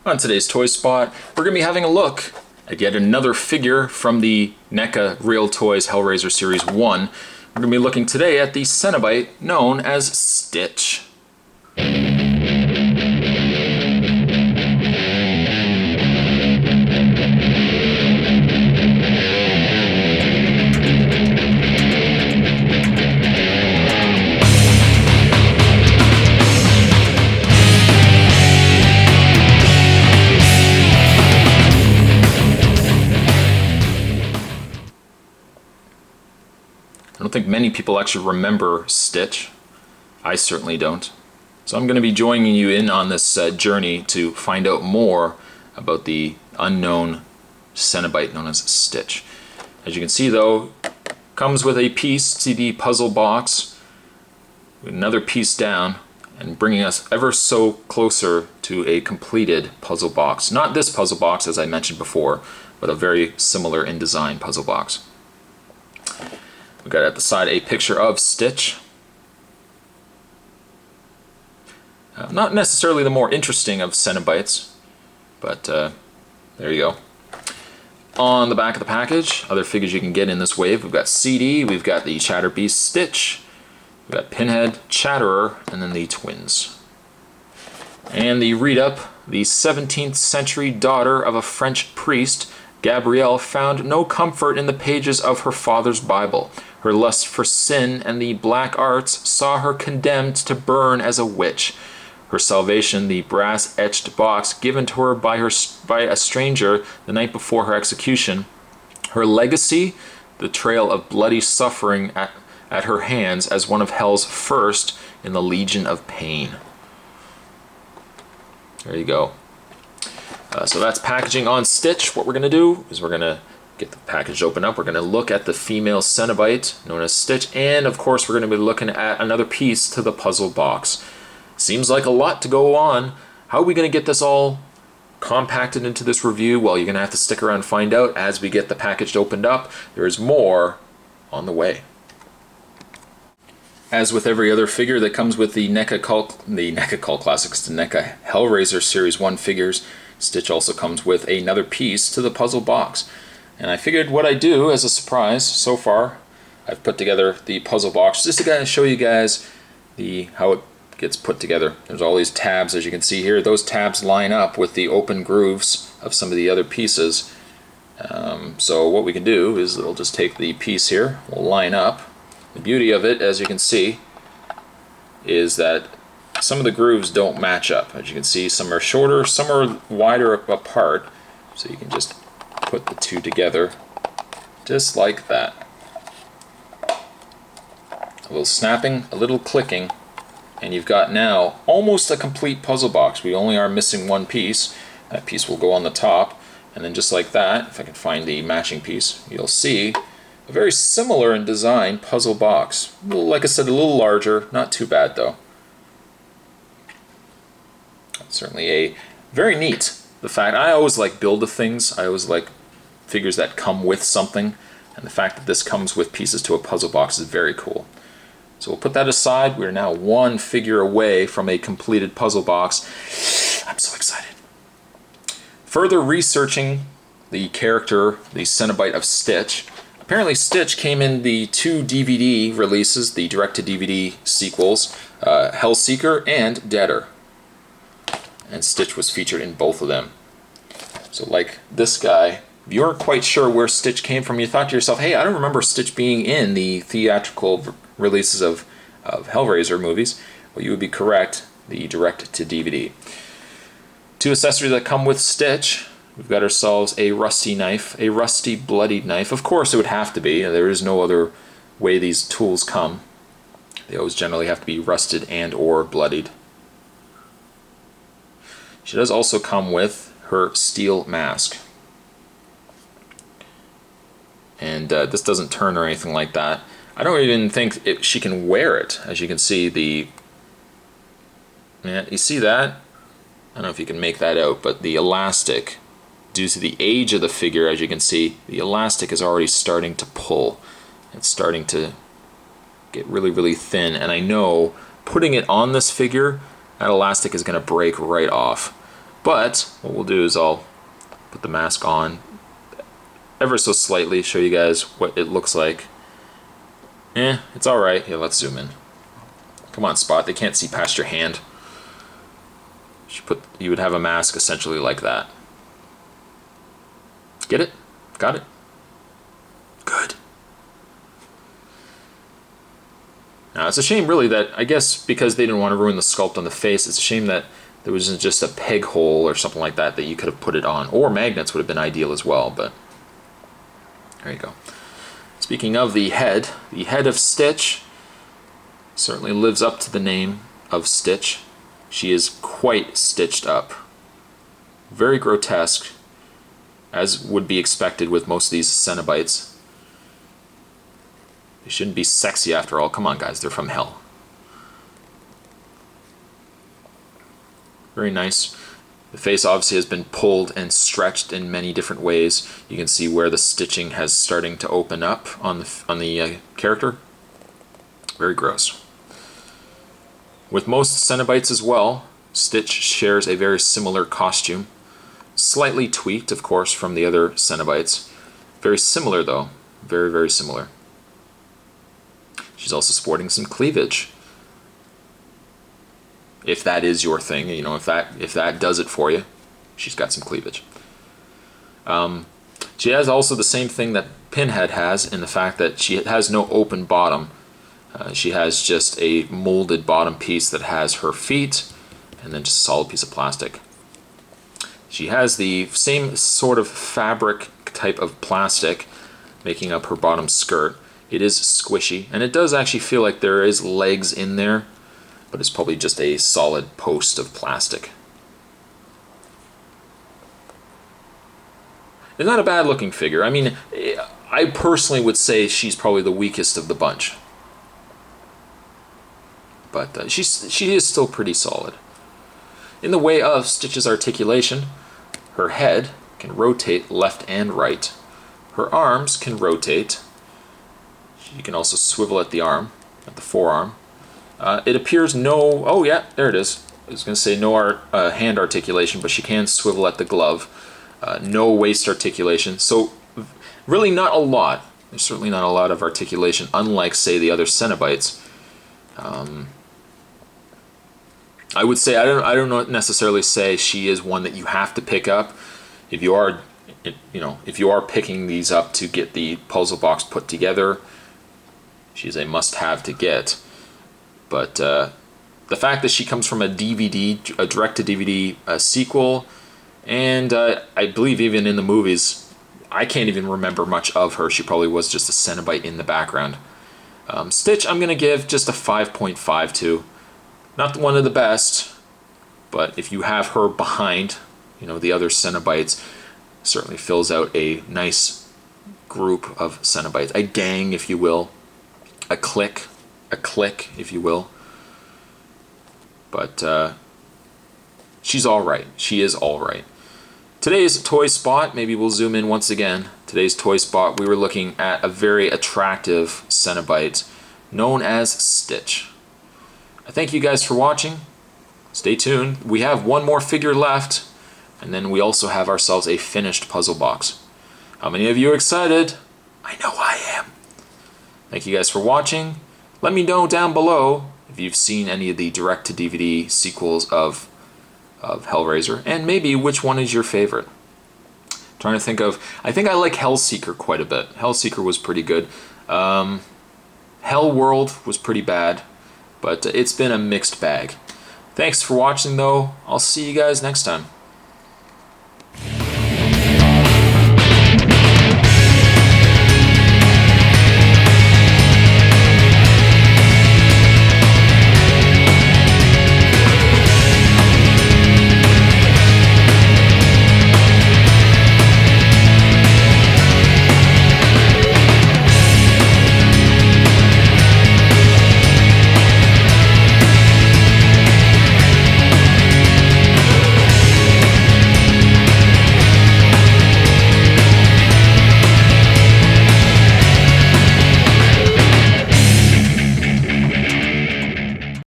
On today's Toy Spot, we're going to be having a look at yet another figure from the NECA Real Toys Hellraiser Series 1. We're going to be looking today at the Cenobite known as Stitch. I don't think many people actually remember Stitch. I certainly don't. So I'm going to be joining you in on this journey to find out more about the unknown Cenobite known as Stitch. As you can see though, comes with a piece to the puzzle box, another piece down, and bringing us ever so closer to a completed puzzle box. Not this puzzle box as I mentioned before, but a very similar in design puzzle box. We've got at the side a picture of Stitch. Not necessarily the more interesting of Cenobites, but there you go. On the back of the package, other figures you can get in this wave. We've got CD, we've got the Chatterbeast Stitch, we've got Pinhead, Chatterer, and then the twins. And the read-up, the 17th century daughter of a French priest, Gabrielle found no comfort in the pages of her father's Bible. Her lust for sin and the black arts saw her condemned to burn as a witch. Her salvation, the brass-etched box given to her by a stranger the night before her execution. Her legacy, the trail of bloody suffering at her hands as one of hell's first in the Legion of Pain. There you go. So that's packaging on Stitch. What we're going to do is we're going to get the package open up. We're going to look at the female Cenobite known as Stitch, and of course we're going to be looking at another piece to the puzzle box. Seems like a lot to go on. How are we going to get this all compacted into this review? Well, you're going to have to stick around and find out as we get the package opened up. There is more on the way. As with every other figure that comes with the NECA Cult Classics, the NECA Hellraiser Series 1 figures, Stitch also comes with another piece to the puzzle box. And I figured what I do as a surprise so far, I've put together the puzzle box just to kind of show you guys how it gets put together. There's all these tabs as you can see here. Those tabs line up with the open grooves of some of the other pieces. So what we can do is we'll just take the piece here, we'll line up. The beauty of it, as you can see, is that some of the grooves don't match up. As you can see, some are shorter, some are wider apart. So you can just put the two together just like that. A little snapping, a little clicking, and you've got now almost a complete puzzle box. We only are missing one piece. That piece will go on the top, and then just like that, if I can find the matching piece, you'll see a very similar in design puzzle box. Like I said, a little larger, not too bad though. That's certainly a very neat. The fact, I always like build of things. I always like figures that come with something, and the fact that this comes with pieces to a puzzle box is very cool. So we'll put that aside. We're now one figure away from a completed puzzle box. I'm so excited. Further researching the character, the Cenobite of Stitch. Apparently Stitch came in the two DVD releases, the direct-to-DVD sequels, Hellseeker and Deader. And Stitch was featured in both of them. So like this guy, if you weren't quite sure where Stitch came from, you thought to yourself, hey, I don't remember Stitch being in the theatrical releases of Hellraiser movies. Well, you would be correct, the direct-to-DVD. Two accessories that come with Stitch. We've got ourselves a rusty knife, a rusty bloodied knife. Of course it would have to be. There is no other way these tools come. They always generally have to be rusted and or bloodied. She does also come with her steel mask. And this doesn't turn or anything like that. I don't even think she can wear it. As you can see, you see that? I don't know if you can make that out, but the elastic, due to the age of the figure, as you can see, the elastic is already starting to pull. It's starting to get really, really thin. And I know putting it on this figure, that elastic is going to break right off. But what we'll do is I'll put the mask on ever so slightly, show you guys what it looks like. It's alright. Here, let's zoom in. Come on, Spot, they can't see past your hand. You would have a mask essentially like that. Get it? Got it? Good. Now, it's a shame, really, that, I guess, because they didn't want to ruin the sculpt on the face, it's a shame that there wasn't just a peg hole or something like that that you could have put it on. Or magnets would have been ideal as well, but there you go. Speaking of the head of Stitch certainly lives up to the name of Stitch. She is quite stitched up. Very grotesque, as would be expected with most of these Cenobites. They shouldn't be sexy after all. Come on, guys, they're from hell. Very nice. The face obviously has been pulled and stretched in many different ways. You can see where the stitching has starting to open up on the character. Very gross. With most Cenobites as well, Stitch shares a very similar costume. Slightly tweaked, of course, from the other Cenobites. Very similar, though. Very, very similar. She's also sporting some cleavage. If that is your thing, you know, if that does it for you, she's got some cleavage. She has also the same thing that Pinhead has, in the fact that she has no open bottom. She has just a molded bottom piece that has her feet, and then just a solid piece of plastic. She has the same sort of fabric type of plastic making up her bottom skirt. It is squishy, and it does actually feel like there is legs in there, but it's probably just a solid post of plastic. It's not a bad looking figure. I mean, I personally would say she's probably the weakest of the bunch. But she is still pretty solid. In the way of Stitch's articulation, her head can rotate left and right. Her arms can rotate. She can also swivel at the arm, at the forearm. It appears no... Oh, yeah, there it is. I was going to say no hand articulation, but she can swivel at the glove. No waist articulation. So, really not a lot. There's certainly not a lot of articulation, unlike, say, the other Cenobites. I would say, I don't necessarily say she is one that you have to pick up. If you are, if you are picking these up to get the puzzle box put together, she's a must-have to get. But the fact that she comes from a direct-to-DVD sequel, and I believe even in the movies, I can't even remember much of her. She probably was just a Cenobite in the background. Stitch, I'm going to give just a 5.5 to. Not one of the best, but if you have her behind, the other Cenobites, certainly fills out a nice group of Cenobites. A gang, if you will. A clique, if you will. But she's alright. She is alright. Today's toy spot, maybe we'll zoom in once again. Today's toy spot, we were looking at a very attractive Cenobite known as Stitch. I thank you guys for watching. Stay tuned. We have one more figure left, and then we also have ourselves a finished puzzle box. How many of you are excited? I know I am. Thank you guys for watching. Let me know down below if you've seen any of the direct-to-DVD sequels of Hellraiser, and maybe which one is your favorite. Trying to think of... I think I like Hellseeker quite a bit. Hellseeker was pretty good. Hell World was pretty bad. But it's been a mixed bag. Thanks for watching, though. I'll see you guys next time.